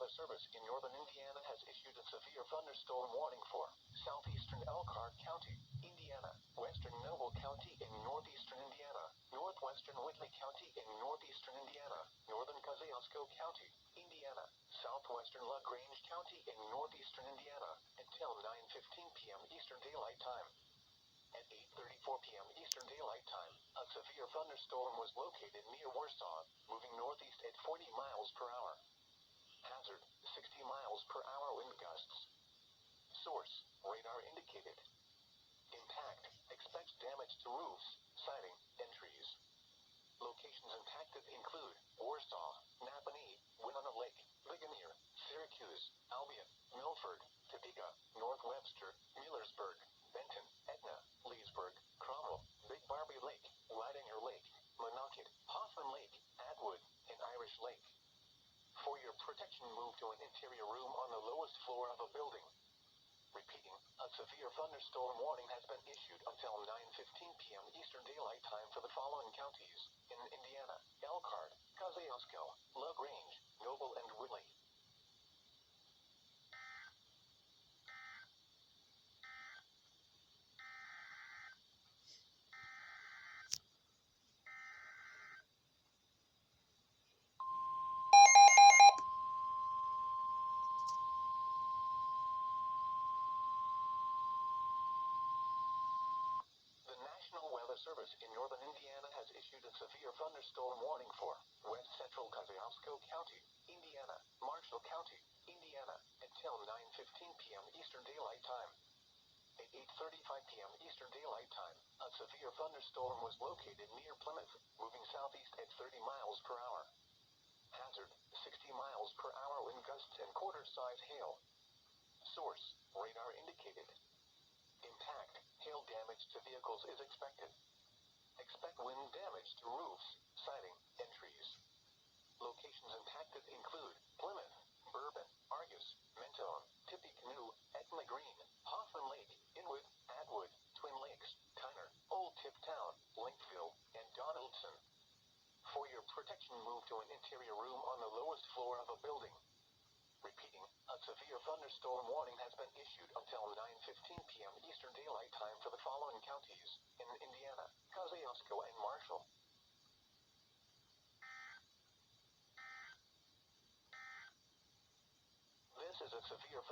Weather Service in northern Indiana has issued a severe thunderstorm warning for southeastern Elkhart County, Indiana, western Noble County in northeastern Indiana, northwestern Whitley County in northeastern Indiana, northern Kosciusko County, Indiana, southwestern Lagrange County in northeastern Indiana, until 9:15 p.m. Eastern Daylight Time. At 8:34 p.m. Eastern Daylight Time, a severe thunderstorm was located near Warsaw, moving northeast at 40 miles per hour. Hazard, 60 miles per hour wind gusts. Source, radar indicated. Impact, expects damage to roofs, siding, and trees. Locations impacted include Warsaw, Napanee, Winona Lake, Ligonier, Syracuse, Albion, Milford, Topeka, North Webster, Millersburg, Benton, Etna, Leesburg, Cromwell, Big Barbie Lake, Leidinger Lake, Monocacy, Hoffman Lake, Atwood, and Irish Lake. For your protection, move to an interior room on the lowest floor of a building. Repeating, a severe thunderstorm warning has been issued until 9:15 p.m. Eastern Daylight Time for the following counties in Indiana: Elkhart, Kosciusko, Lagrange, Noble, and Whitley. The National Weather Service in northern Indiana has issued a severe thunderstorm warning for west central Kosciusko County, Indiana, Marshall County, Indiana, until 9:15 p.m. Eastern Daylight Time. At 8:35 p.m. Eastern Daylight Time, a severe thunderstorm was located near Plymouth, moving southeast at 30 miles per hour. Hazard, 60 miles per hour wind gusts and quarter-size hail. Source, radar indicated. Impact, hail damage to vehicles is expected. Expect wind damage to roofs, siding, and trees. Locations impacted include Plymouth, Bourbon, Argus, Mentone, Tippecanoe, Etna Green, Hoffman Lake, Inwood, Atwood, Twin Lakes, Tyner, Old Tip Town, Lakeville, and Donaldson. For your protection, move to an interior room on the lowest floor of a building. Repeating, a severe thunderstorm warning has been issued until 9:15 p.m. Eastern Daylight Time for the following counties in Indiana: Kosciusko and Marshall. This is a severe